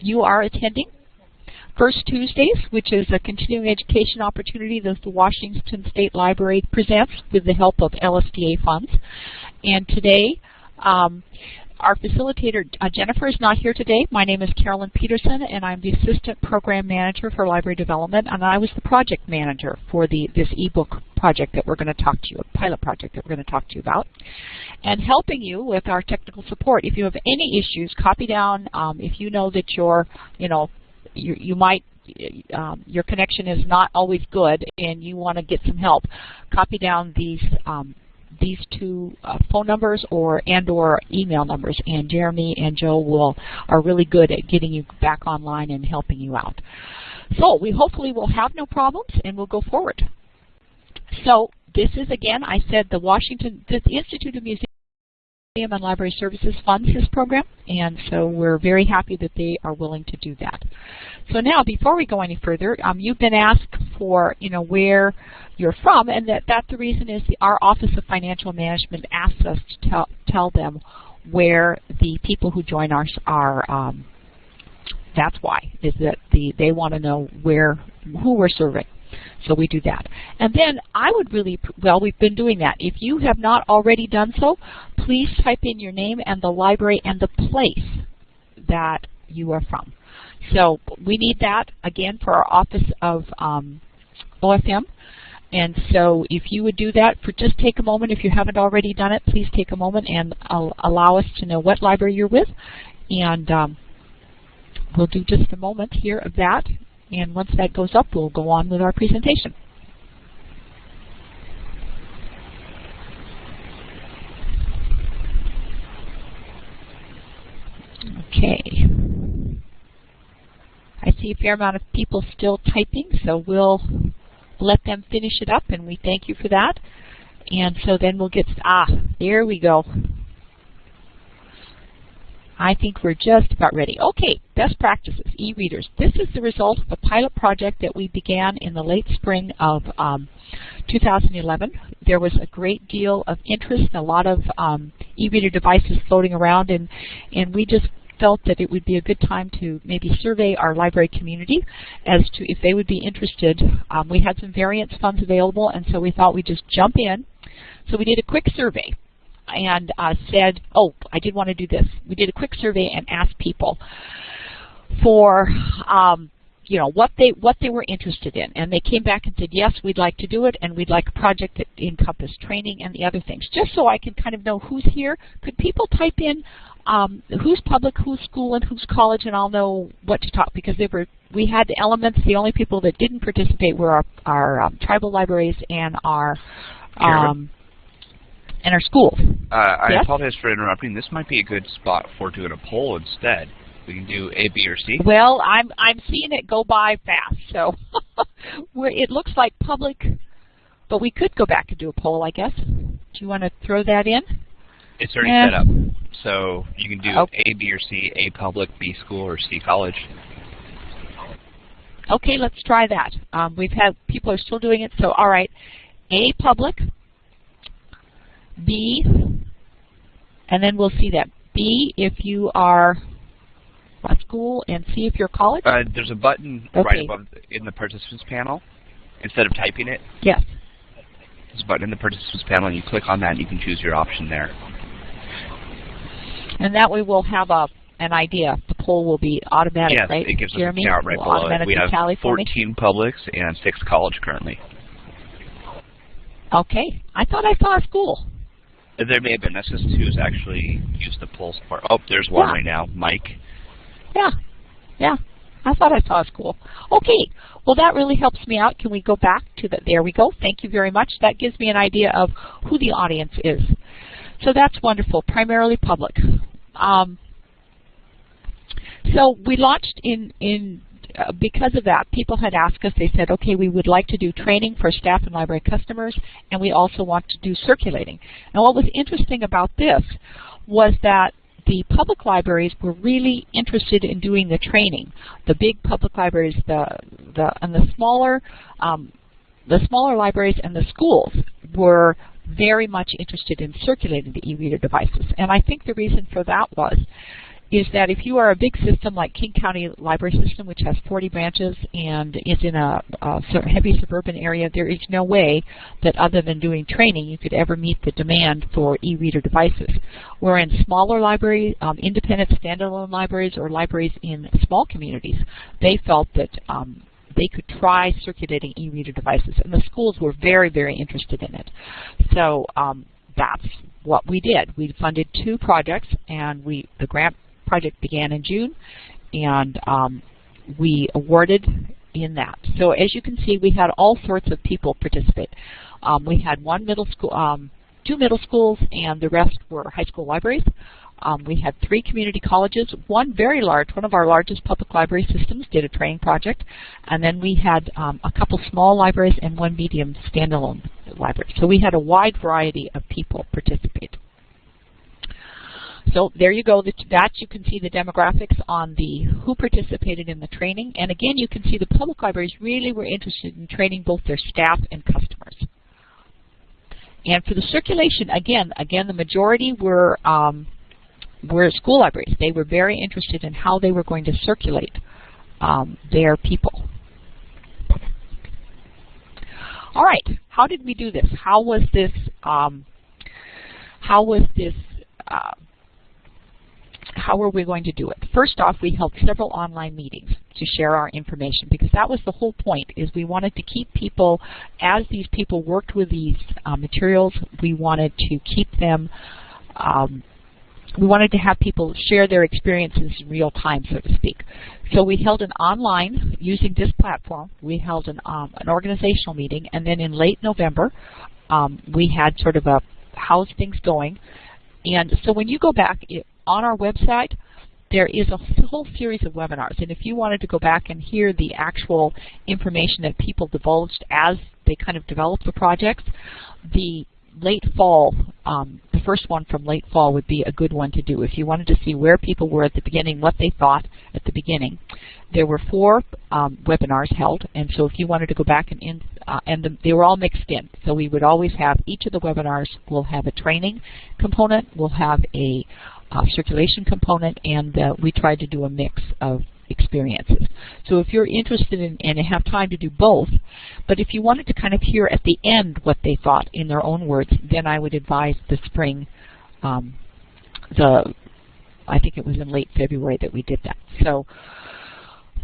you are attending First Tuesdays, which is a continuing education opportunity that the Washington State Library presents with the help of LSDA funds. And today, our facilitator, Jennifer, is not here today. My name is Carolyn Peterson, and I'm the Assistant Program Manager for Library Development, and I was the project manager for this ebook project that we're going to talk to you, a pilot project that we're going to talk to you about, and helping you with our technical support. If you have any issues, copy down. If you know that your connection is not always good and you want to get some help, copy down these two phone numbers or email numbers, and Jeremy and Joe are really good at getting you back online and helping you out. So we hopefully will have no problems and we'll go forward. So this is, again, I said the Institute of Museum and Library Services funds this program, and so we're very happy that they are willing to do that. So now, before we go any further, you've been asked for, where you're from, and that's the reason is our Office of Financial Management asks us to tell them where the people who join us are. That's why, is that they want to know who we're serving. So we do that. And then I would we've been doing that. If you have not already done so, please type in your name and the library and the place that you are from. So we need that, again, for our Office of OFM. And so if you would do that, just take a moment. If you haven't already done it, please take a moment and allow us to know what library you're with. And we'll do just a moment here of that. And once that goes up, we'll go on with our presentation. Okay. I see a fair amount of people still typing, so we'll let them finish it up, and we thank you for that. And so then we'll get, there we go. I think we're just about ready. Okay, best practices, e-readers. This is the result of a pilot project that we began in the late spring of 2011. There was a great deal of interest, a lot of e-reader devices floating around, and we just felt that it would be a good time to maybe survey our library community as to if they would be interested. We had some variance funds available, and so we thought we'd just jump in. So we did a quick survey and said, I did want to do this. We did a quick survey and asked people for what they were interested in, and they came back and said, yes, we'd like to do it, and we'd like a project that encompassed training and the other things. Just so I can kind of know who's here, could people type in who's public, who's school, and who's college, and I'll know what to talk, because we had elements. The only people that didn't participate were our tribal libraries and our schools. I yes? apologize for interrupting. This might be a good spot for doing a poll instead. We can do A, B, or C. Well, I'm seeing it go by fast, so it looks like public, but we could go back and do a poll, I guess. Do you want to throw that in? It's already set up, so you can do A, B, or C, A public, B school, or C college. Okay, let's try that. We've had people are still doing it, so all right, A public, B, and then we'll see that. B if you are a school, and C if you're college? There's a button right above in the participants panel. Instead of typing it, yes, there's a button in the participants panel, and you click on that, and you can choose your option there. And that way we'll have an idea. The poll will be automatic, yes, right? It gives us Jeremy, a count right below it. We have 14 publics and 6 college currently. Okay. I thought I saw a school. There may have been. That's just who's actually used the poll part. Oh, there's one right now. Mike. Yeah. I thought I saw a school. Okay. Well, that really helps me out. Can we go back to that? There we go. Thank you very much. That gives me an idea of who the audience is. So that's wonderful. Primarily public. So we launched because of that, people had asked us, they said, okay, we would like to do training for staff and library customers, and we also want to do circulating. And what was interesting about this was that the public libraries were really interested in doing the training. The big public libraries, and the smaller libraries and the schools were very much interested in circulating the e-reader devices. And I think the reason for that is that if you are a big system like King County Library System, which has 40 branches and is in a heavy suburban area, there is no way that other than doing training you could ever meet the demand for e-reader devices. Where in smaller libraries, independent standalone libraries or libraries in small communities, they felt that they could try circulating e-reader devices, and the schools were very, very interested in it. So that's what we did. We funded 2 projects, and the grant project began in June, and we awarded in that. So as you can see, we had all sorts of people participate. We had 2 middle schools, and the rest were high school libraries. We had 3 community colleges. One very large, one of our largest public library systems did a training project, and then we had a couple small libraries and 1 medium standalone library. So we had a wide variety of people participate. So there you go. That you can see the demographics on who participated in the training. And again, you can see the public libraries really were interested in training both their staff and customers. And for the circulation, again, the majority were school libraries. They were very interested in how they were going to circulate their people. All right, how did we do this? How was this how were we going to do it? First off, we held several online meetings to share our information, because that was the whole point, is we wanted to keep people, as these people worked with these materials, we wanted to keep them, we wanted to have people share their experiences in real time, so to speak. So we held an online, using this platform, we held an organizational meeting, and then in late November, we had sort of a how's things going. And so when you go back on our website, there is a whole series of webinars, and if you wanted to go back and hear the actual information that people divulged as they kind of developed the projects, the late fall, the first one from late fall would be a good one to do. If you wanted to see where people were at the beginning, what they thought at the beginning. There were 4 webinars held, and so if you wanted to go back they were all mixed in. So we would always have, each of the webinars will have a training component, will have a circulation component, and we tried to do a mix of experiences. So if you're interested in and have time to do both, but if you wanted to kind of hear at the end what they thought in their own words, then I would advise the spring, I think it was in late February that we did that. So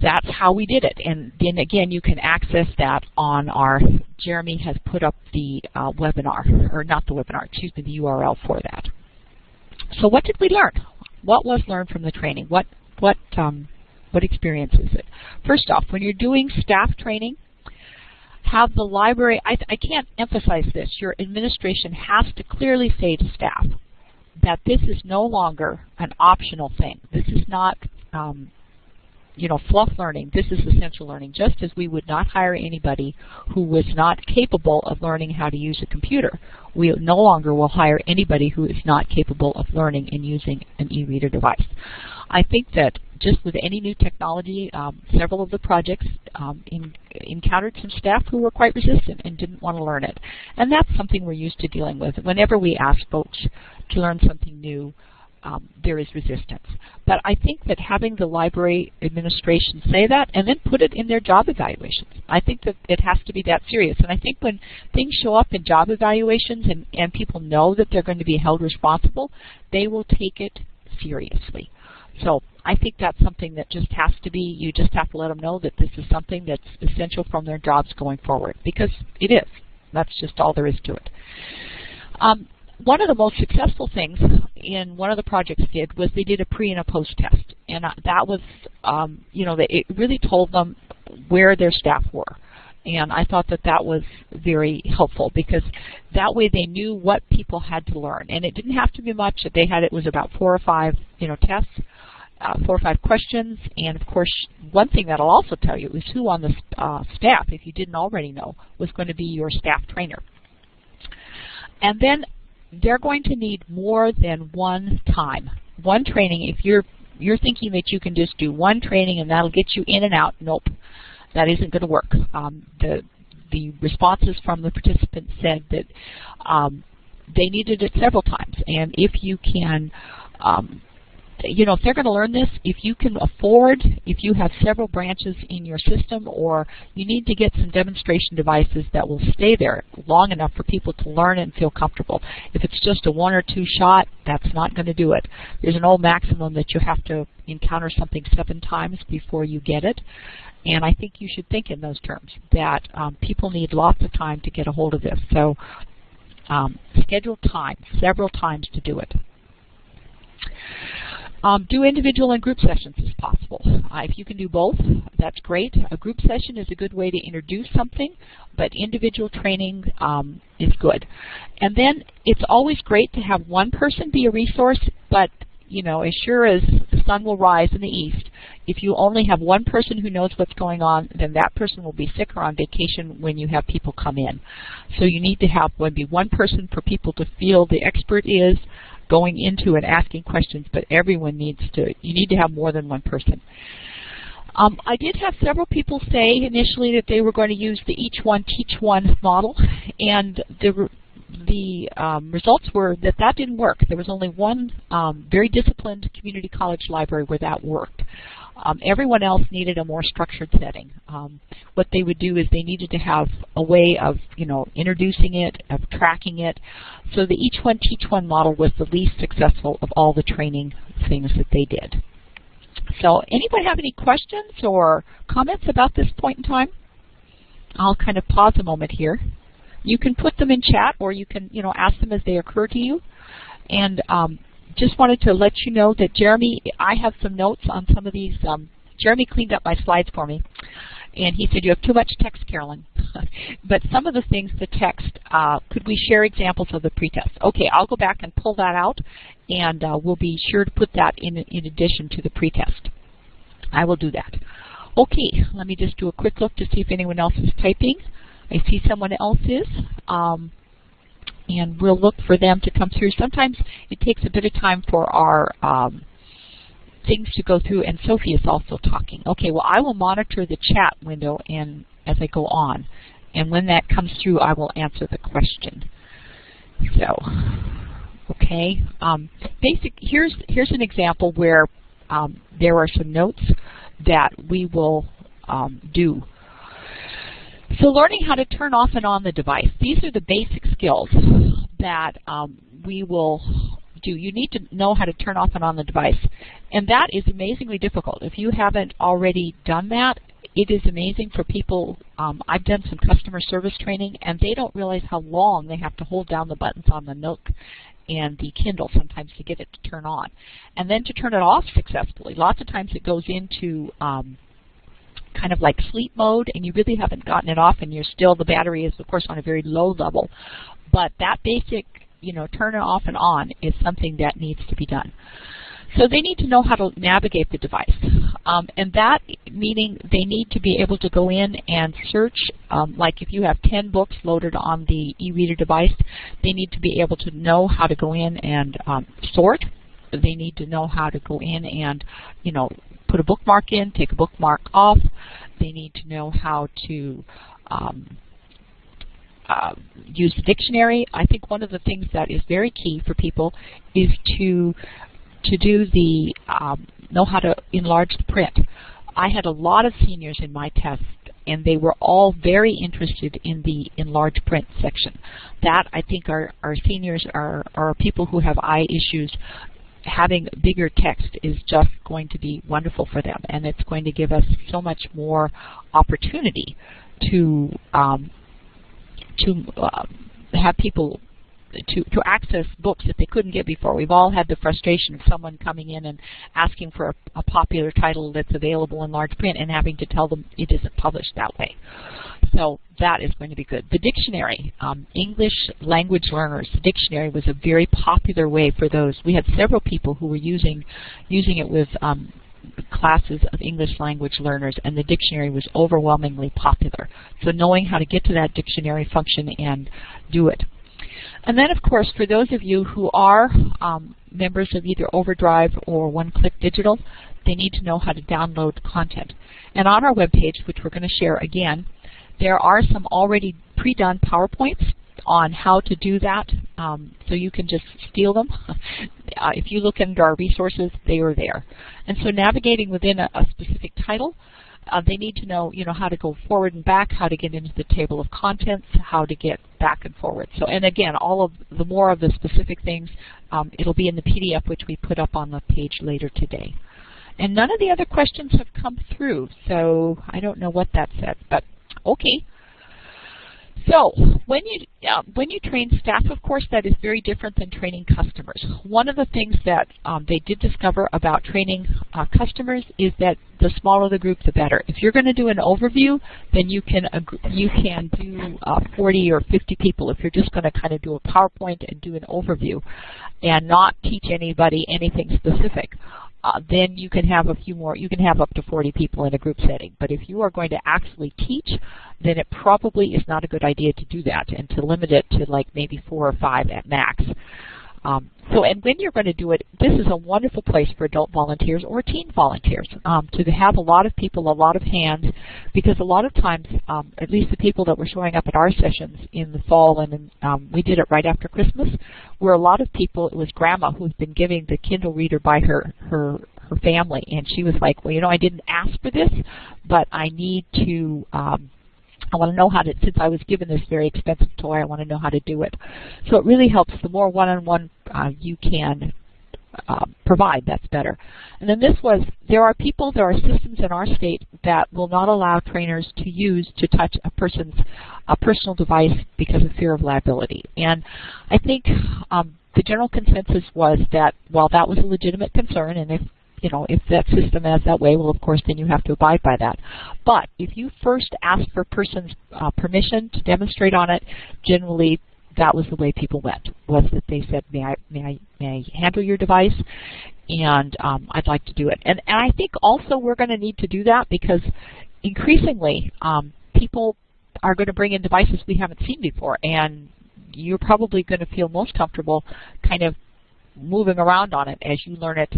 that's how we did it. And then again, you can access that on our, Jeremy has put up the webinar, or not the webinar, excuse me, the URL for that. So what did we learn? What was learned from the training? What experience is it? First off, when you're doing staff training, have the library, I can't emphasize this, your administration has to clearly say to staff that this is no longer an optional thing. This is not fluff learning. This is essential learning, just as we would not hire anybody who was not capable of learning how to use a computer. We no longer will hire anybody who is not capable of learning and using an e-reader device. I think that just with any new technology, several of the projects encountered some staff who were quite resistant and didn't want to learn it. And that's something we're used to dealing with. Whenever we ask folks to learn something new, there is resistance. But I think that having the library administration say that and then put it in their job evaluations, I think that it has to be that serious. And I think when things show up in job evaluations and people know that they're going to be held responsible, they will take it seriously. So I think that's something that just has to be, you just have to let them know that this is something that's essential from their jobs going forward, because it is. That's just all there is to it. One of the most successful things in one of the projects was they did a pre and a post test, and that was, it really told them where their staff were. And I thought that that was very helpful, because that way they knew what people had to learn. And it didn't have to be much. It was about 4 or 5 tests, 4 or 5 questions. And of course, one thing that I'll also tell you is who on the staff, if you didn't already know, was going to be your staff trainer. And then they're going to need more than one time. One training, if you're thinking that you can just do one training and that'll get you in and out, nope. That isn't going to work. The responses from the participants said that they needed it several times, and if you can you know, if they're going to learn this, if you can afford, if you have several branches in your system, or you need to get some demonstration devices that will stay there long enough for people to learn and feel comfortable. If it's just a 1 or 2 shot, that's not going to do it. There's an old maximum that you have to encounter something 7 times before you get it. And I think you should think in those terms, that people need lots of time to get a hold of this. So schedule time, several times to do it. Do individual and group sessions as possible. If you can do both, that's great. A group session is a good way to introduce something, but individual training is good. And then it's always great to have one person be a resource, but you know, as sure as the sun will rise in the east, if you only have one person who knows what's going on, then that person will be sick or on vacation when you have people come in. So you need to have maybe one person for people to feel the expert is going into and asking questions, but everyone needs to, you need to have more than one person. I did have several people say initially that they were going to use the each one teach one model, and the results were that that didn't work. There was only one very disciplined community college library where that worked. Everyone else needed a more structured setting. What they would do is they needed to have a way of, you know, introducing it, of tracking it. So the each one teach one model was the least successful of all the training things that they did. So anybody have any questions or comments about this point in time? I'll kind of pause a moment here. You can put them in chat, or you can, you know, ask them as they occur to you. And just wanted to let you know that Jeremy, I have some notes on some of these. Jeremy cleaned up my slides for me, and he said, you have too much text, Carolyn. But some of the things, the text, could we share examples of the pretest? Okay, I'll go back and pull that out, and we'll be sure to put that in addition to the pretest. I will do that. Okay, let me just do a quick look to see if anyone else is typing. I see someone else is, and we'll look for them to come through. Sometimes it takes a bit of time for our things to go through, and Sophie is also talking. Okay, well, I will monitor the chat window and as I go on, and when that comes through, I will answer the question. So, okay, here's an example where there are some notes that we will do. So learning how to turn off and on the device. These are the basic skills that we will do. You need to know how to turn off and on the device. And that is amazingly difficult. If you haven't already done that, it is amazing for people. I've done some customer service training, and they don't realize how long they have to hold down the buttons on the Nook and the Kindle sometimes to get it to turn on. And then to turn it off successfully. Lots of times it goes into kind of like sleep mode, and you really haven't gotten it off, and you're still, the battery is of course on a very low level. But that basic, you know, turn it off and on is something that needs to be done. So they need to know how to navigate the device. And that meaning they need to be able to go in and search, like if you have 10 books loaded on the eReader device, they need to be able to know how to go in and sort. They need to know how to go in and, you know, put a bookmark in, take a bookmark off. They need to know how to use the dictionary. I think one of the things that is very key for people is to do the, know how to enlarge the print. I had a lot of seniors in my test, and they were all very interested in the enlarge print section. That, I think, our seniors are people who have eye issues. Having bigger text is just going to be wonderful for them, and it's going to give us so much more opportunity to have people to access books that they couldn't get before. We've all had the frustration of someone coming in and asking for a popular title that's available in large print and having to tell them it isn't published that way. So that is going to be good. The dictionary, English language learners, the dictionary was a very popular way for those. We had several people who were using it with classes of English language learners, and the dictionary was overwhelmingly popular. So knowing how to get to that dictionary function and do it. And then, of course, for those of you who are members of either Overdrive or One Click Digital, they need to know how to download content. And on our webpage, which we're going to share again, there are some already pre-done PowerPoints on how to do that, so you can just steal them. If you look into our resources, they are there. And so navigating within a specific title, they need to know, how to go forward and back, how to get into the table of contents, how to get back and forward. So, and again, all of the more of the specific things, it'll be in the PDF, which we put up on the page later today. And none of the other questions have come through, so I don't know what that said, but okay. So when you train staff, of course, that is very different than training customers. One of the things that they did discover about training customers is that the smaller the group, the better. If you're going to do an overview, then you can do 40 or 50 people. If you're just going to kind of do a PowerPoint and do an overview and not teach anybody anything specific, then you can have a few more. You can have up to 40 people in a group setting. But if you are going to actually teach, then it probably is not a good idea to do that and to limit it to like maybe 4 or 5 at max. And when you're going to do it, this is a wonderful place for adult volunteers or teen volunteers to have a lot of people, a lot of hands, because a lot of times, at least the people that were showing up at our sessions in the fall, and we did it right after Christmas, where a lot of people, it was Grandma who's been giving the Kindle reader by her family, and she was like, well, I didn't ask for this, but I need to, I want to know how to, since I was given this very expensive toy, I want to know how to do it. So it really helps. The more one-on-one you can provide, that's better. And then this was, there are systems in our state that will not allow trainers to touch a person's personal device because of fear of liability. And I think the general consensus was that while that was a legitimate concern, and if that system is that way, well, of course, then you have to abide by that. But if you first ask for a person's permission to demonstrate on it, generally that was the way people went, was that they said, may I handle your device? And I'd like to do it. And I think also we're going to need to do that because increasingly people are going to bring in devices we haven't seen before, and you're probably going to feel most comfortable kind of moving around on it as you learn it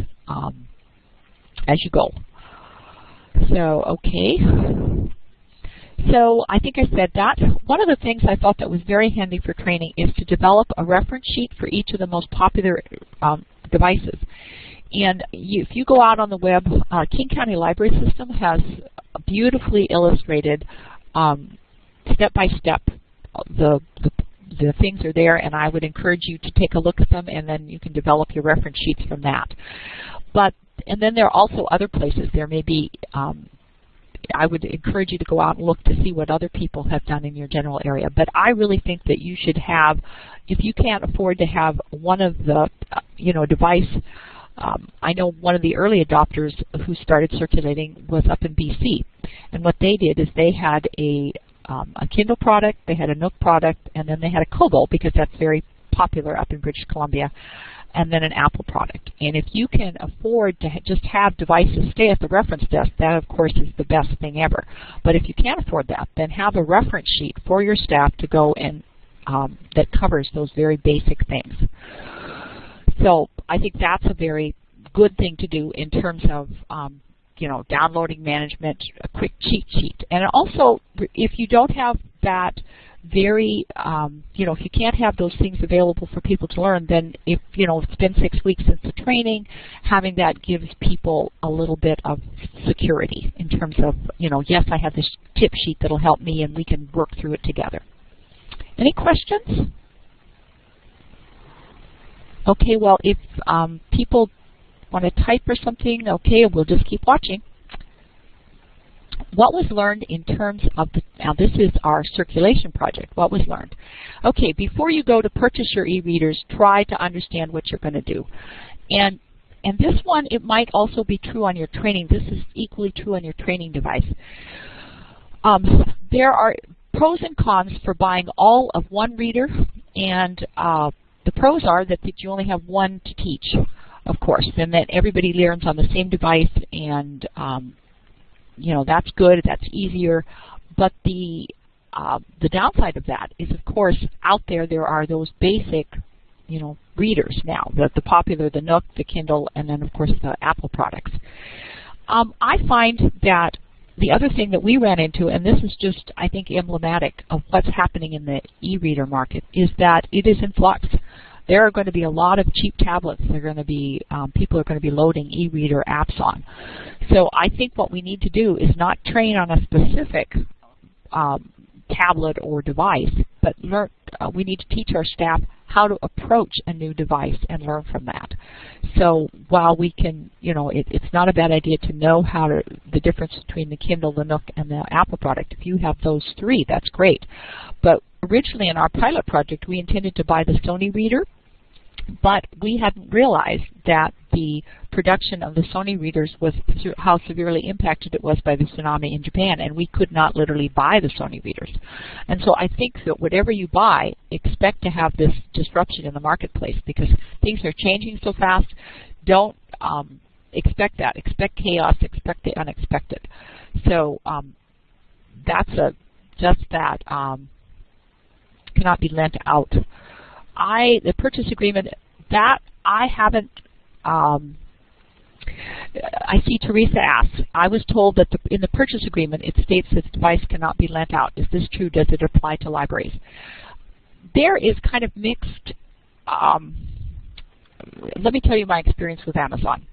as you go. So, okay. So I think I said that. One of the things I thought that was very handy for training is to develop a reference sheet for each of the most popular devices. And if you go out on the web, King County Library System has beautifully illustrated step-by-step the things are there, and I would encourage you to take a look at them, and then you can develop your reference sheets from that. And then there are also other places. There may be, I would encourage you to go out and look to see what other people have done in your general area. But I really think that you should have, if you can't afford to have one of the, device, I know one of the early adopters who started circulating was up in BC. And what they did is they had a Kindle product, they had a Nook product, and then they had a Kobo, because that's very popular up in British Columbia, and then an Apple product. And if you can afford to just have devices stay at the reference desk, that of course is the best thing ever. But if you can't afford that, then have a reference sheet for your staff to go and that covers those very basic things. So I think that's a very good thing to do in terms of downloading management, a quick cheat sheet. And also, if you don't have that very, if you can't have those things available for people to learn, then if, it's been 6 weeks since the training, having that gives people a little bit of security in terms of, yes, I have this tip sheet that'll help me and we can work through it together. Any questions? Okay, well, if people want to type or something, okay, we'll just keep watching. What was learned in terms of now this is our circulation project, what was learned? Okay, before you go to purchase your e-readers, try to understand what you're going to do. And this one, it might also be true on your training. This is equally true on your training device. There are pros and cons for buying all of one reader, and the pros are that you only have one to teach, of course, and that everybody learns on the same device, and that's good, that's easier. But the downside of that is, of course, out there are those basic, readers now, the popular, the Nook, the Kindle, and then, of course, the Apple products. I find that the other thing that we ran into, and this is just, I think, emblematic of what's happening in the e-reader market, is that it is in flux. There are going to be a lot of cheap tablets. They're going to be people are going to be loading e-reader apps on. So I think what we need to do is not train on a specific tablet or device, but learn. We need to teach our staff how to approach a new device and learn from that. So while we can, it's not a bad idea to know the difference between the Kindle, the Nook, and the Apple product. If you have those three, that's great. But originally in our pilot project, we intended to buy the Sony reader, but we hadn't realized that the production of the Sony readers was how severely impacted it was by the tsunami in Japan, and we could not literally buy the Sony readers. And so I think that whatever you buy, expect to have this disruption in the marketplace, because things are changing so fast. Don't expect that. Expect chaos. Expect the unexpected. So that's just that cannot be lent out. The purchase agreement, that I haven't, I see Teresa asks, I was told that in the purchase agreement it states that the device cannot be lent out. Is this true? Does it apply to libraries? There is kind of mixed, let me tell you my experience with Amazon.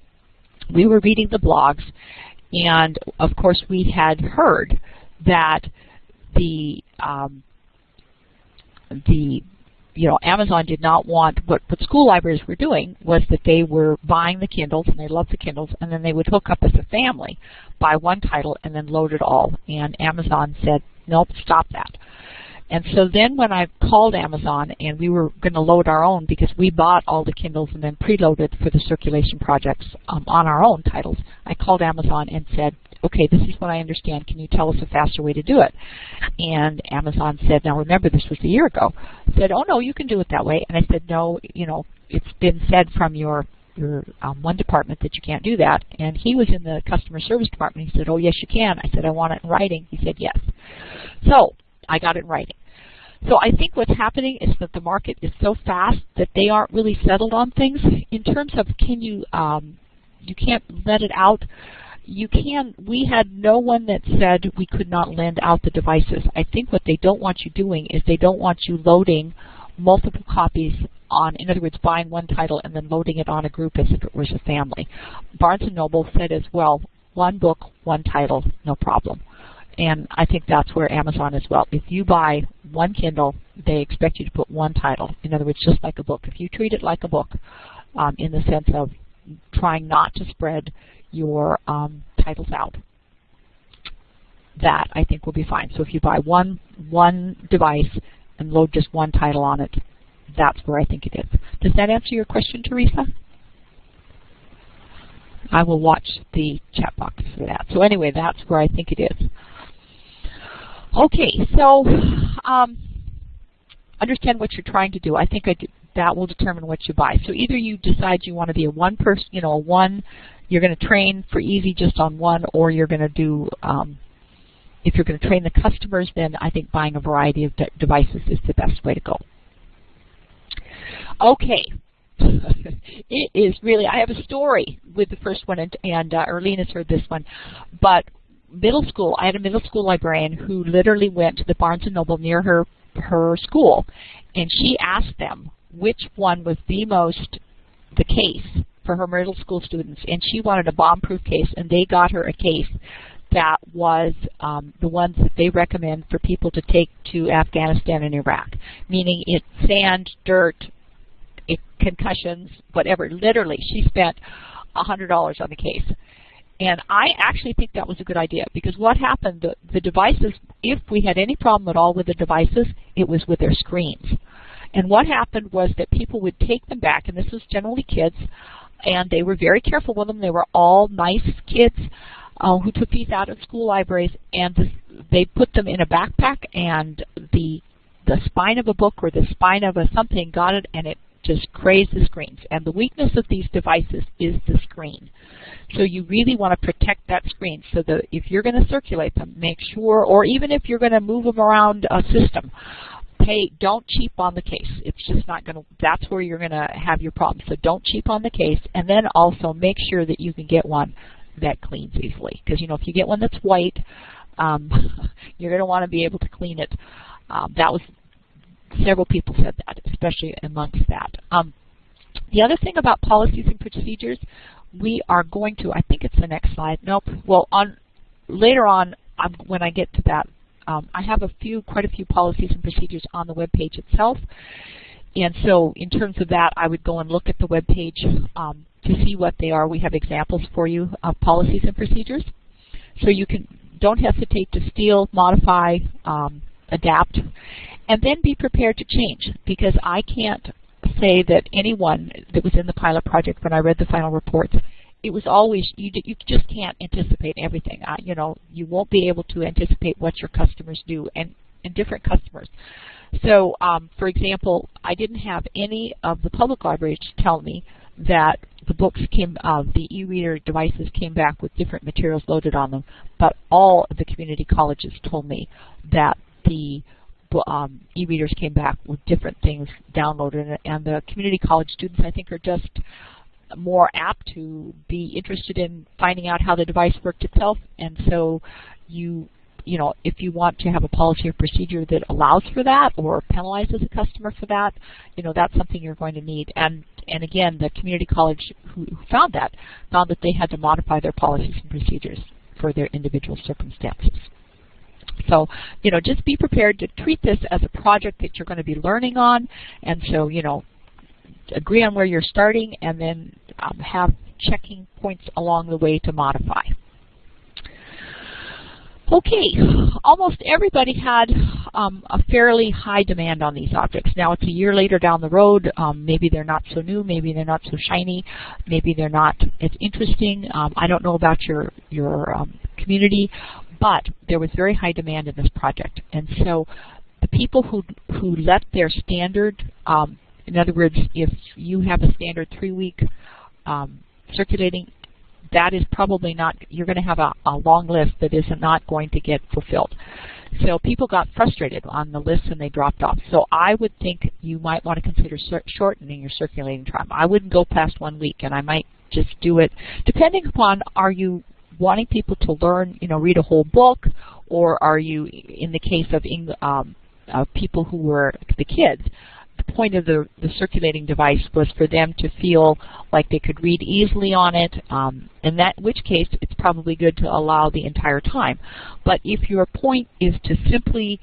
We were reading the blogs, and of course we had heard that Amazon did not want, what school libraries were doing was that they were buying the Kindles, and they loved the Kindles, and then they would hook up as a family, buy one title, and then load it all. And Amazon said, nope, stop that. And so then when I called Amazon, and we were going to load our own, because we bought all the Kindles and then preloaded for the circulation projects on our own titles, I called Amazon and said, okay, this is what I understand. Can you tell us a faster way to do it? And Amazon said, now remember, this was a year ago, said, oh, no, you can do it that way. And I said, no, it's been said from your one department that you can't do that. And he was in the customer service department. He said, oh, yes, you can. I said, I want it in writing. He said, yes. So I got it in writing. So I think what's happening is that the market is so fast that they aren't really settled on things. In terms of you can't let it out. You can. We had no one that said we could not lend out the devices. I think what they don't want you doing is they don't want you loading multiple copies on, in other words, buying one title and then loading it on a group as if it was a family. Barnes & Noble said as well, one book, one title, no problem. And I think that's where Amazon as well. If you buy one Kindle, they expect you to put one title. In other words, just like a book. If you treat it like a book, in the sense of trying not to spread your titles out, that I think will be fine. So if you buy one device and load just one title on it, that's where I think it is. Does that answer your question, Teresa? I will watch the chat box for that. So anyway, that's where I think it is. Okay, so understand what you're trying to do. I think that will determine what you buy. So either you decide you want to be a one person, you're going to train for easy just on one, or you're going to do, if you're going to train the customers, then I think buying a variety of devices is the best way to go. Okay. It is really, I have a story with the first one, and Erlene has heard this one, but middle school, I had a middle school librarian who literally went to the Barnes & Noble near her school, and she asked them which one was the case for her middle school students, and she wanted a bomb-proof case, and they got her a case that was the ones that they recommend for people to take to Afghanistan and Iraq, meaning it's sand, dirt, concussions, whatever. Literally, she spent $100 on the case. And I actually think that was a good idea, because what happened, the devices, if we had any problem at all with the devices, it was with their screens. And what happened was that people would take them back, and this was generally kids, and they were very careful with them. They were all nice kids who took these out of school libraries, and they put them in a backpack, and the spine of a book or the spine of a something got it, and it just crazed the screens. And the weakness of these devices is the screen. So you really want to protect that screen, so that if you're going to circulate them, make sure, or even if you're going to move them around a system, don't cheap on the case. It's just not going to, that's where you're going to have your problem. So don't cheap on the case, and then also make sure that you can get one that cleans easily. Because, you know, if you get one that's white, you're going to want to be able to clean it. Several people said that, especially amongst that. The other thing about policies and procedures, we are going to, I think it's the next slide. Nope. Well, later on, when I get to that, I have quite a few policies and procedures on the web page itself. And so in terms of that, I would go and look at the web page to see what they are. We have examples for you of policies and procedures. So you don't hesitate to steal, modify, adapt, and then be prepared to change, because I can't say that anyone that was in the pilot project when I read the final reports, it was always, you just can't anticipate everything. You know, you won't be able to anticipate what your customers do, and different customers. So, for example, I didn't have any of the public libraries tell me that the books the e-reader devices came back with different materials loaded on them, but all of the community colleges told me that the e-readers came back with different things downloaded, and the community college students, I think, are just more apt to be interested in finding out how the device worked itself. And so you know, if you want to have a policy or procedure that allows for that or penalizes a customer for that, you know, that's something you're going to need. And again, the community college who found that they had to modify their policies and procedures for their individual circumstances. So, you know, just be prepared to treat this as a project that you're going to be learning on. And so, you know, agree on where you're starting, and then have checking points along the way to modify. Okay, almost everybody had a fairly high demand on these objects. Now it's a year later down the road. Maybe they're not so new, maybe they're not so shiny, maybe they're not as interesting. I don't know about your community, but there was very high demand in this project. And so the people who let their standard, in other words, if you have a standard 3-week circulating, that is probably not, you're going to have a long list that is not going to get fulfilled. So people got frustrated on the list and they dropped off. So I would think you might want to consider shortening your circulating time. I wouldn't go past 1 week, and I might just do it depending upon, are you wanting people to learn, you know, read a whole book, or are you, in the case of people who were the kids, the point of the circulating device was for them to feel like they could read easily on it, in which case it's probably good to allow the entire time. But if your point is to simply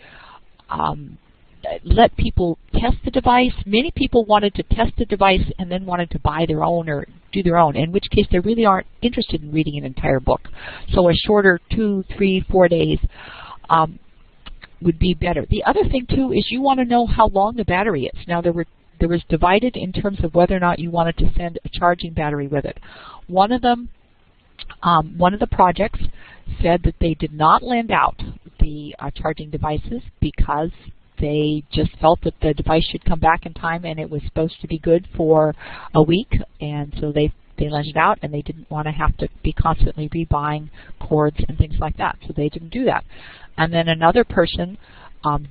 let people test the device, many people wanted to test the device and then wanted to buy their own or do their own, in which case they really aren't interested in reading an entire book. So a shorter 2, 3, 4 days would be better. The other thing too is you want to know how long the battery is. Now there was divided in terms of whether or not you wanted to send a charging battery with it. One of the projects said that they did not lend out the charging devices because they just felt that the device should come back in time, and it was supposed to be good for a week, and so they lent it out, and they didn't want to have to be constantly rebuying cords and things like that, so they didn't do that. And then another person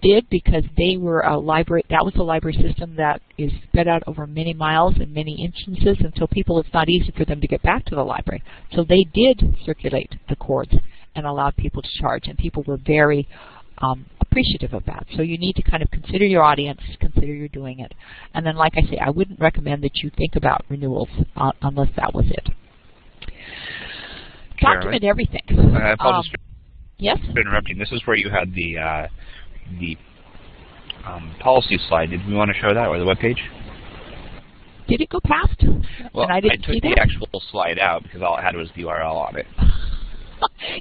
did, because they were a library, that was a library system that is spread out over many miles and many instances, and so it's not easy for them to get back to the library. So they did circulate the cords and allowed people to charge, and people were very appreciative of that. So you need to kind of consider your audience, consider you're doing it. And then, like I say, I wouldn't recommend that you think about renewals unless that was it. Document everything. I apologize yes? for interrupting. This is where you had the policy slide. Did we want to show that, or the web page? Did it go past? Well, and I didn't took see the that? actual slide out because all it had was the URL on it.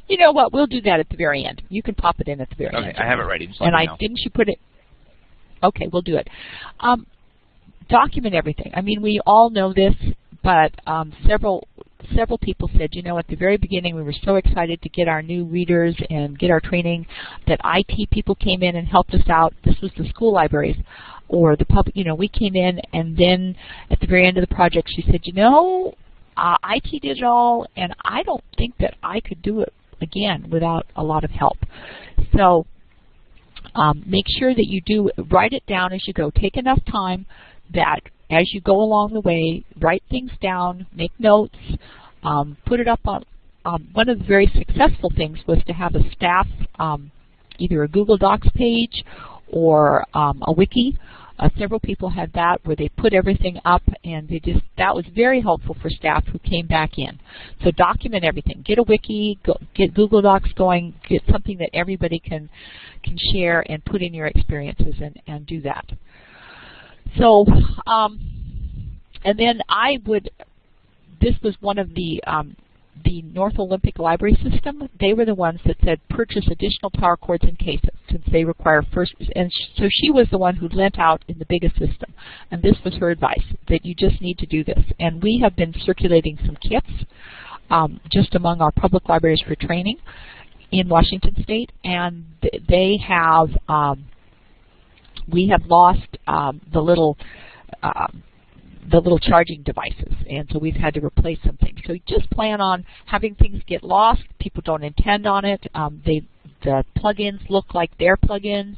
You know what? We'll do that at the very end. You can pop it in at the very end. Okay, I have it ready. Just and let me know. Didn't you put it? Okay, we'll do it. Document everything. I mean, we all know this, but several people said, you know, at the very beginning we were so excited to get our new readers and get our training that IT people came in and helped us out. This was the school libraries or the public. You know, we came in, and then at the very end of the project, she said, you know, IT did it all, and I don't think that I could do it again without a lot of help. So make sure that you do write it down as you go. Take enough time that as you go along the way, write things down, make notes, put it up one of the very successful things was to have a staff, either a Google Docs page or a wiki. Several people had that where they put everything up, and that was very helpful for staff who came back in. So document everything. Get a wiki, get Google Docs going, get something that everybody can share and put in your experiences and do that. So, and then this was one of the North Olympic Library System. They were the ones that said purchase additional power cords in cases, since they require first, and so she was the one who lent out in the biggest system, and this was her advice, that you just need to do this. And we have been circulating some kits just among our public libraries for training in Washington State, and they have, we have lost the little charging devices, and so we've had to replace some things. So just plan on having things get lost. People don't intend on it. The plugins look like their plugins,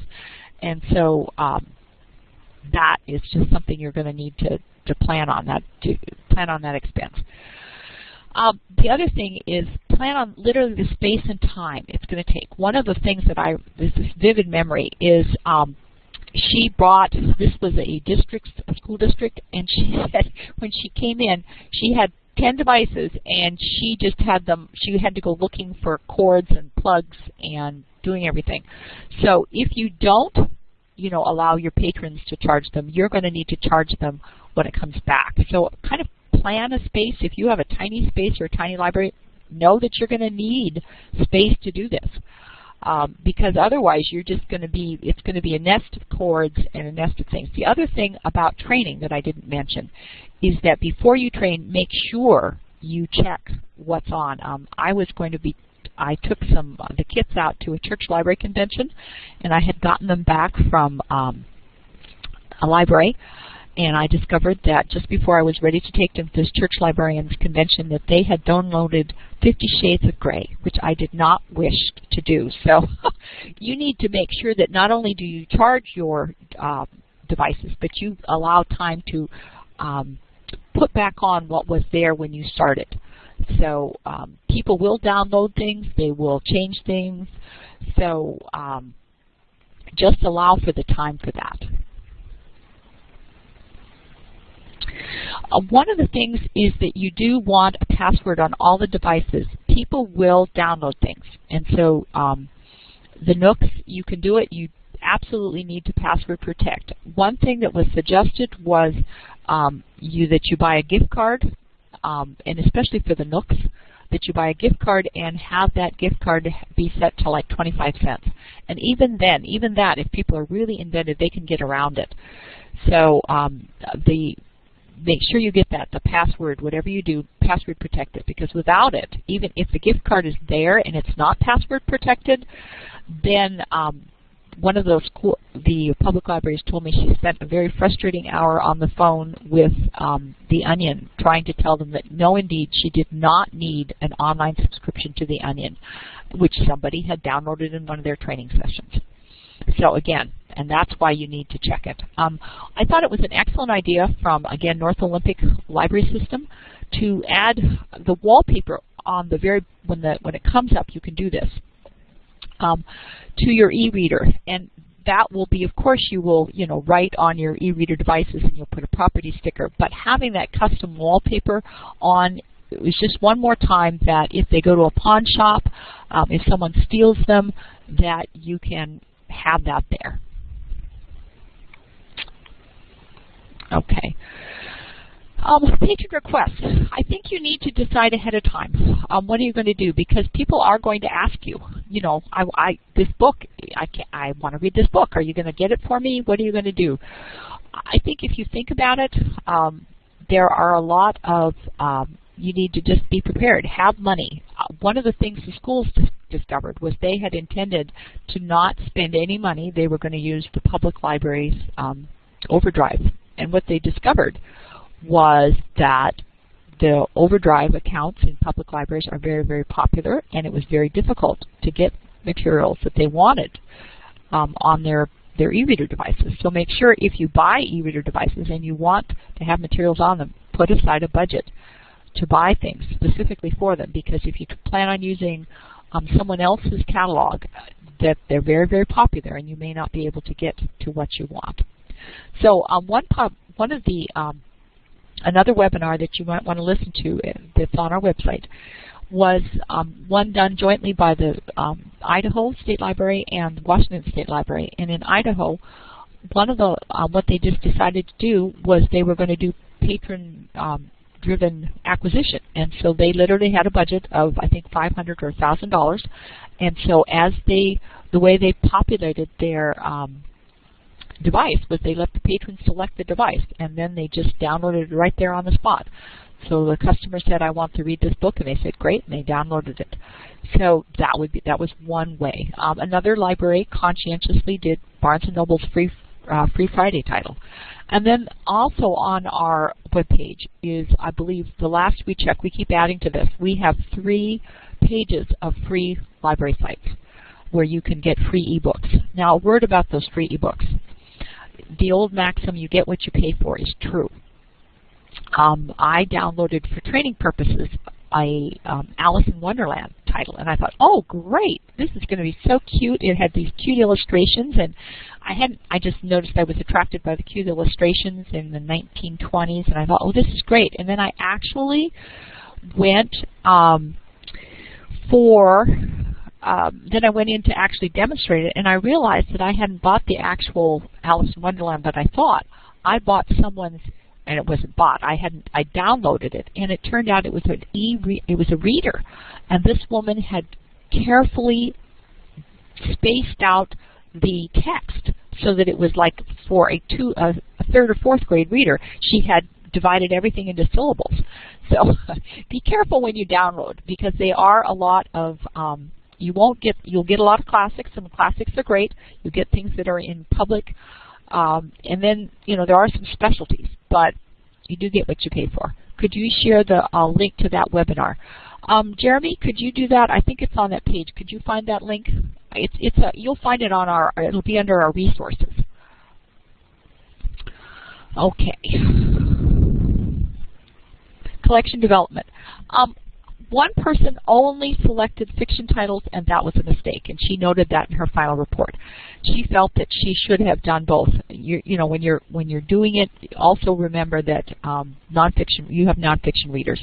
and so that is just something you're going to need to plan on that expense. The other thing is plan on literally the space and time it's going to take. One of the things that this vivid memory is. She brought, this was a school district, and she said when she came in, she had 10 devices, and she just had them, she had to go looking for cords and plugs and doing everything. So if you don't, allow your patrons to charge them, you're going to need to charge them when it comes back. So kind of plan a space. If you have a tiny space or a tiny library, know that you're going to need space to do this. Because otherwise you're just going to be, it's going to be a nest of cords and a nest of things. The other thing about training that I didn't mention is that before you train, make sure you check what's on. I took the kits out to a church library convention, and I had gotten them back from a library, and I discovered that just before I was ready to take them to this church librarians convention that they had downloaded 50 Shades of Grey, which I did not wish to do. So you need to make sure that not only do you charge your devices, but you allow time to put back on what was there when you started. So people will download things, they will change things, so just allow for the time for that. One of the things is that you do want a password on all the devices. People will download things, and so the Nooks, you can do it. You absolutely need to password protect. One thing that was suggested was that you buy a gift card, and especially for the Nooks, that you buy a gift card and have that gift card be set to like 25 cents. And even then, even that, if people are really inventive, they can get around it. So make sure you get the password, whatever you do, password protect it, because without it, even if the gift card is there and it's not password protected, then one of the public libraries told me she spent a very frustrating hour on the phone with The Onion, trying to tell them that no, indeed, she did not need an online subscription to The Onion, which somebody had downloaded in one of their training sessions. So again, and that's why you need to check it. I thought it was an excellent idea from, again, North Olympic Library System to add the wallpaper on the when it comes up, you can do this, to your eReader. And that will be, of course, you will, write on your eReader devices and you'll put a property sticker, but having that custom wallpaper on is just one more time that if they go to a pawn shop, if someone steals them, that you can have that there. Okay. Patron requests. I think you need to decide ahead of time. What are you going to do? Because people are going to ask you, this book, I want to read this book. Are you going to get it for me? What are you going to do? I think if you think about it, there are a lot of, you need to just be prepared. Have money. One of the things the schools discovered was they had intended to not spend any money. They were going to use the public library's overdrive. And what they discovered was that the overdrive accounts in public libraries are very, very popular, and it was very difficult to get materials that they wanted on their e-reader devices. So make sure if you buy e-reader devices and you want to have materials on them, put aside a budget to buy things specifically for them, because if you plan on using someone else's catalog, that they're very, very popular, and you may not be able to get to what you want. So one of the another webinar that you might want to listen to that's on our website was one done jointly by the Idaho State Library and Washington State Library. And in Idaho, one of the what they just decided to do was they were going to do patron driven acquisition, and so they literally had a budget of, I think, $500 or $1,000, and so as the way they populated their device was they let the patrons select the device, and then they just downloaded it right there on the spot. So the customer said, "I want to read this book," and they said, "Great," and they downloaded it. So that was one way. Another library conscientiously did Barnes & Noble's Free Friday title. And then also on our webpage is, I believe, the last we checked, we keep adding to this, we have 3 pages of free library sites where you can get free ebooks. Now, a word about those free ebooks. The old maxim, you get what you pay for, is true. I downloaded for training purposes a Alice in Wonderland title, and I thought, oh great, this is going to be so cute. It had these cute illustrations, and I just noticed I was attracted by the cute illustrations in the 1920s, and I thought, oh, this is great. And then I actually went then I went in to actually demonstrate it, and I realized that I hadn't bought the actual Alice in Wonderland that I thought. I bought someone's, and it wasn't bought. I downloaded it, and it turned out it was a reader, and this woman had carefully spaced out the text so that it was like for a 3rd or 4th grade reader. She had divided everything into syllables. So be careful when you download, because they are a lot of you'll get a lot of classics, and the classics are great. You get things that are in public. And then, there are some specialties, but you do get what you pay for. Could you share the link to that webinar? Jeremy, could you do that? I think it's on that page. Could you find that link? You'll find it on it'll be under our resources. Okay. Collection development. One person only selected fiction titles, and that was a mistake, and she noted that in her final report. She felt that she should have done both. When you're doing it, also remember that nonfiction, you have nonfiction readers.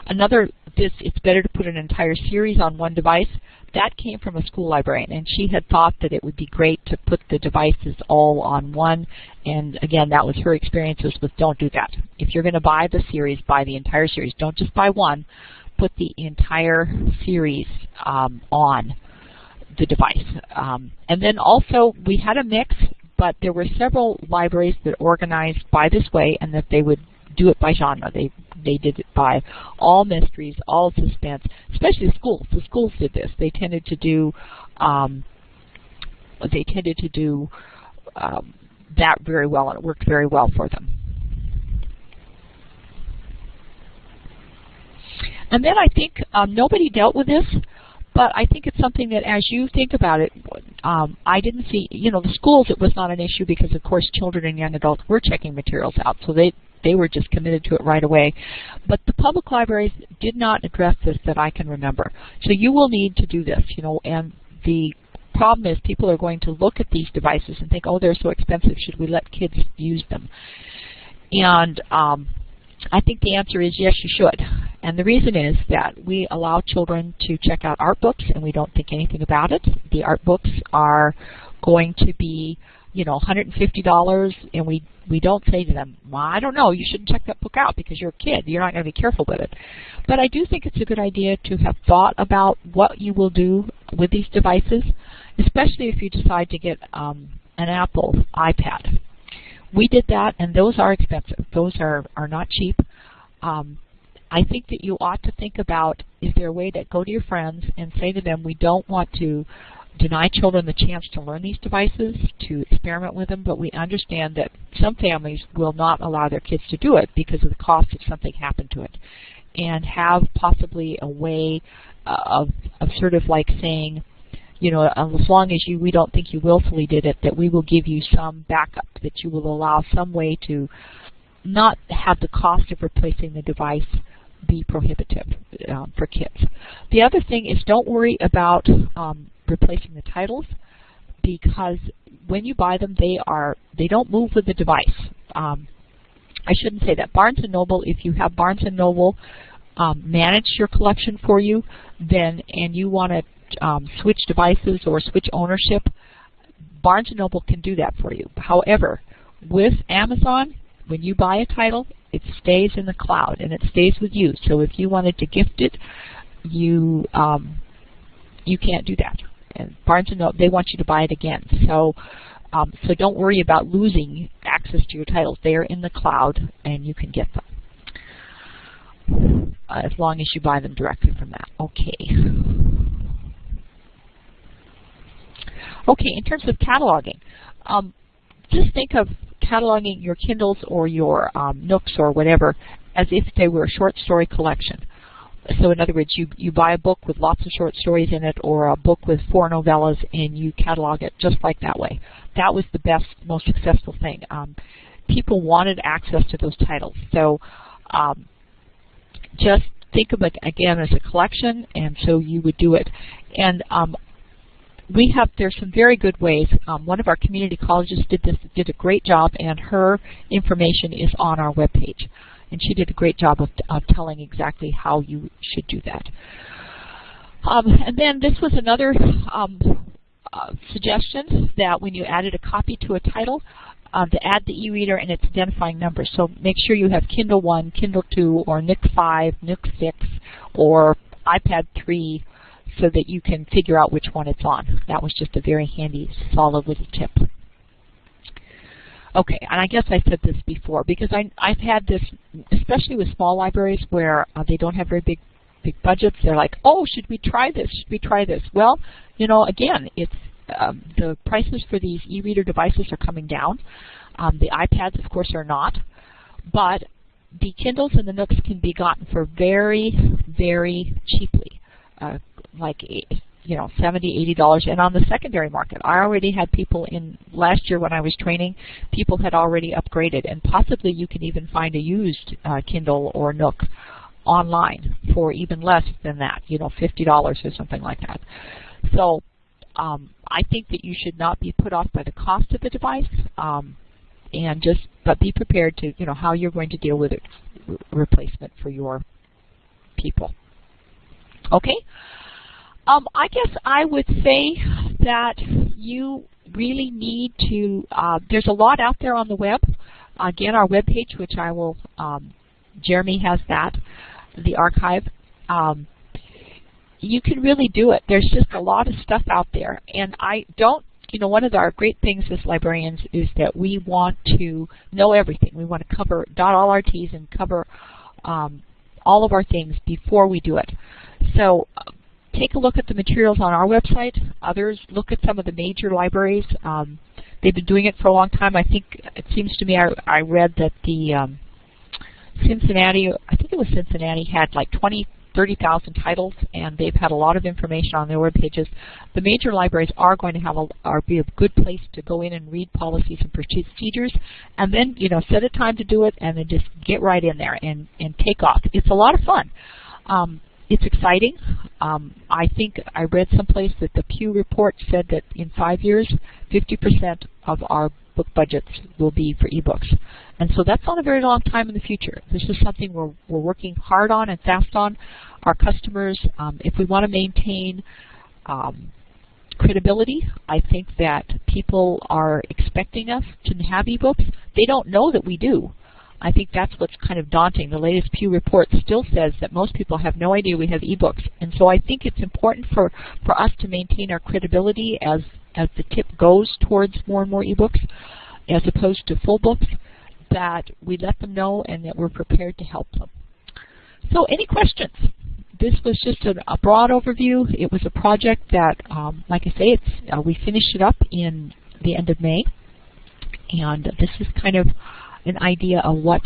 It's better to put an entire series on one device. That came from a school librarian, and she had thought that it would be great to put the devices all on one, and again, that was her experiences with don't do that. If you're going to buy the series, buy the entire series. Don't just buy one. Put the entire series on the device. And then also, we had a mix, but there were several libraries that organized by this way, and that they would do it by genre. They did it by all mysteries, all suspense, especially the schools. The schools did this. They tended to do that very well, and it worked very well for them. And then I think nobody dealt with this, but I think it's something that as you think about it, I didn't see, the schools, it was not an issue because, of course, children and young adults were checking materials out, so they were just committed to it right away. But the public libraries did not address this that I can remember. So you will need to do this, and the problem is people are going to look at these devices and think, oh, they're so expensive, should we let kids use them? And I think the answer is yes, you should. And the reason is that we allow children to check out art books, and we don't think anything about it. The art books are going to be, $150, and we don't say to them, well, I don't know, you shouldn't check that book out because you're a kid. You're not going to be careful with it. But I do think it's a good idea to have thought about what you will do with these devices, especially if you decide to get an Apple iPad. We did that, and those are expensive. Those are not cheap. I think that you ought to think about, is there a way to go to your friends and say to them, we don't want to deny children the chance to learn these devices, to experiment with them, but we understand that some families will not allow their kids to do it because of the cost if something happened to it. And have possibly a way of sort of like saying, as long as we don't think you willfully did it, that we will give you some backup, that you will allow some way to not have the cost of replacing the device be prohibitive for kids. The other thing is don't worry about replacing the titles, because when you buy them, they don't move with the device. I shouldn't say that. Barnes & Noble, if you have Barnes & Noble manage your collection for you, and you want to switch devices or switch ownership, Barnes & Noble can do that for you. However, with Amazon, when you buy a title, it stays in the cloud and it stays with you. So if you wanted to gift it, you can't do that. And Barnes & Noble, they want you to buy it again. So so don't worry about losing access to your titles. They are in the cloud and you can get them as long as you buy them directly from that. Okay. Okay, in terms of cataloging, just think of cataloging your Kindles or your Nooks or whatever as if they were a short story collection. So in other words, you buy a book with lots of short stories in it, or a book with 4 novellas, and you catalog it just like that way. That was the best, most successful thing. People wanted access to those titles. So just think of it again as a collection, and so you would do it. And there's some very good ways. One of our community colleges did a great job, and her information is on our webpage. And she did a great job of telling exactly how you should do that. And then this was another suggestion, that when you added a copy to a title, to add the eReader and its identifying number. So make sure you have Kindle 1, Kindle 2, or Nook 5, Nook 6, or iPad 3, so that you can figure out which one it's on. That was just a very handy, solid little tip. Okay, and I guess I said this before, because I've had this, especially with small libraries where they don't have very big budgets. They're like, oh, should we try this? Should we try this? Well, you know, again, it's the prices for these e-reader devices are coming down. The iPads, of course, are not. But the Kindles and the Nooks can be gotten for very, very cheaply, like $70, $80, and on the secondary market. I already had people in last year when I was training, people had already upgraded, and possibly you can even find a used Kindle or Nook online for even less than that, $50 or something like that. So I think that you should not be put off by the cost of the device, but be prepared to, how you're going to deal with it, replacement for your people. Okay. I guess I would say that you really need to, there's a lot out there on the web. Again, our web page, which I will, Jeremy has that, the archive. You can really do it. There's just a lot of stuff out there. And one of our great things as librarians is that we want to know everything. We want to dot all our T's and cover all of our things before we do it. So take a look at the materials on our website. Others, look at some of the major libraries. They've been doing it for a long time. I think it seems to me I read that the Cincinnati, I think it was Cincinnati, had like 30,000 titles, and they've had a lot of information on their web pages. The major libraries are going to be a good place to go in and read policies and procedures, and then set a time to do it, and then just get right in there and take off. It's a lot of fun. It's exciting. I think I read someplace that the Pew report said that in 5 years, 50% of our book budgets will be for ebooks. And so that's not a very long time in the future. This is something we're working hard on and fast on. Our customers, if we want to maintain credibility, I think that people are expecting us to have ebooks. They don't know that we do. I think that's what's kind of daunting. The latest Pew report still says that most people have no idea we have ebooks. And so I think it's important for us to maintain our credibility as the tip goes towards more and more ebooks, as opposed to full books, that we let them know and that we're prepared to help them. So any questions? This was just a broad overview. It was a project that, like I say, we finished it up in the end of May. And this is kind of an idea of what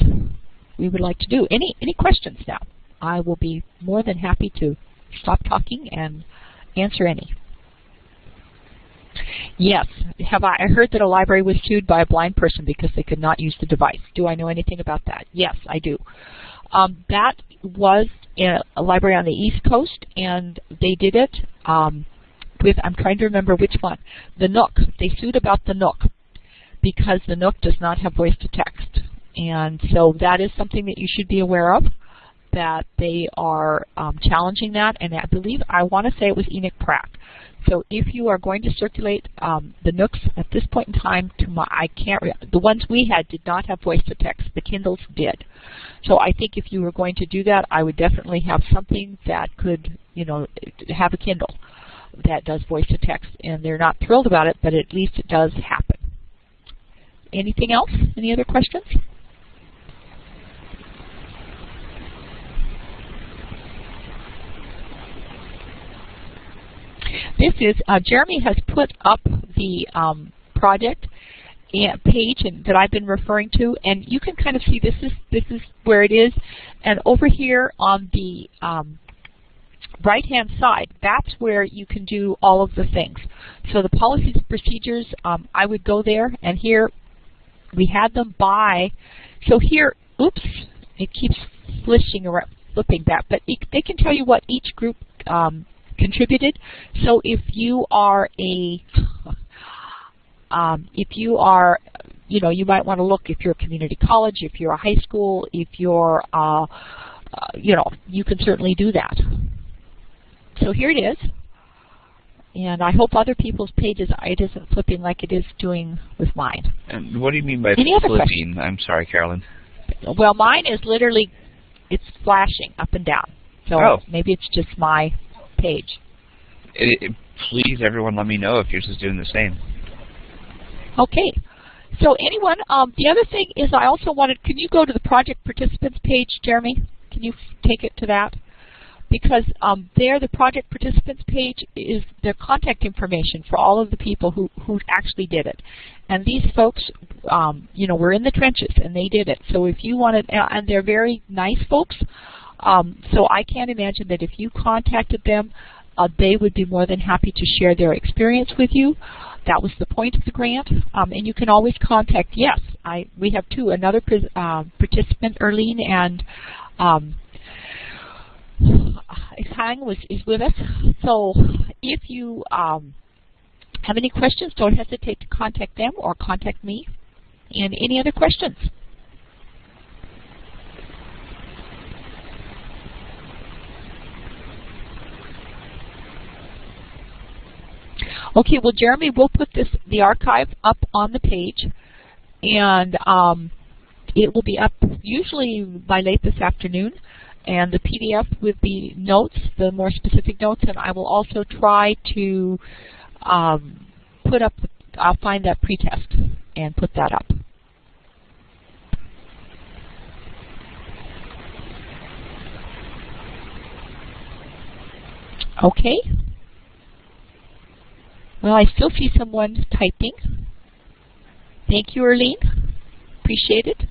we would like to do. Any questions now? I will be more than happy to stop talking and answer any. Yes. I heard that a library was sued by a blind person because they could not use the device. Do I know anything about that? Yes, I do. That was a library on the East Coast, and they did it with, I'm trying to remember which one, the Nook. They sued about the Nook because the Nook does not have voice to text. And so that is something that you should be aware of, that they are challenging that, and I believe, I want to say it was Enoch Pratt. So if you are going to circulate the Nooks at this point in time, the ones we had did not have voice to text. The Kindles did. So I think if you were going to do that, I would definitely have something that could, have a Kindle that does voice to text. And they're not thrilled about it, but at least it does happen. Anything else? Any other questions? This is, Jeremy has put up the project page that I've been referring to, and you can kind of see this is where it is. And over here on the right-hand side, that's where you can do all of the things. So the policies and procedures, I would go there, and here we had them by, so here, oops, it keeps flipping back, but they can tell you what each group contributed. So if you are you might want to look if you're a community college, if you're a high school, if you're, you can certainly do that. So here it is. And I hope other people's pages, it isn't flipping like it is doing with mine. And what do you mean by Any other flipping? questions? I'm sorry, Carolyn. Well, mine is literally, it's flashing up and down. So maybe it's just my page. Please, everyone, let me know if yours is doing the same. Okay. So anyone, the other thing is I also wanted, can you go to the project participants page, Jeremy? Can you take it to that? Because there, the project participants page is their contact information for all of the people who actually did it. And these folks, were in the trenches, and they did it. So if you wanted, and they're very nice folks, so I can't imagine that if you contacted them, they would be more than happy to share their experience with you. That was the point of the grant. And you can always contact, yes, we have two, another participant, Erlene, and Hang is with us. So if you have any questions, don't hesitate to contact them or contact me. And any other questions? Okay, well, Jeremy, we'll put the archive up on the page, and it will be up usually by late this afternoon, and the PDF with the notes, the more specific notes, and I will also try to put up, I'll find that pretest and put that up. Okay. Well, I still see someone typing. Thank you, Erlene. Appreciate it.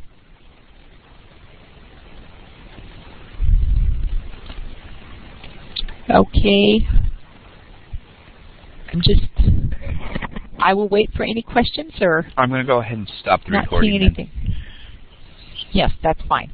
Okay. I will wait for any questions, or I'm going to go ahead and stop the not recording. Not seeing anything. Yes, that's fine.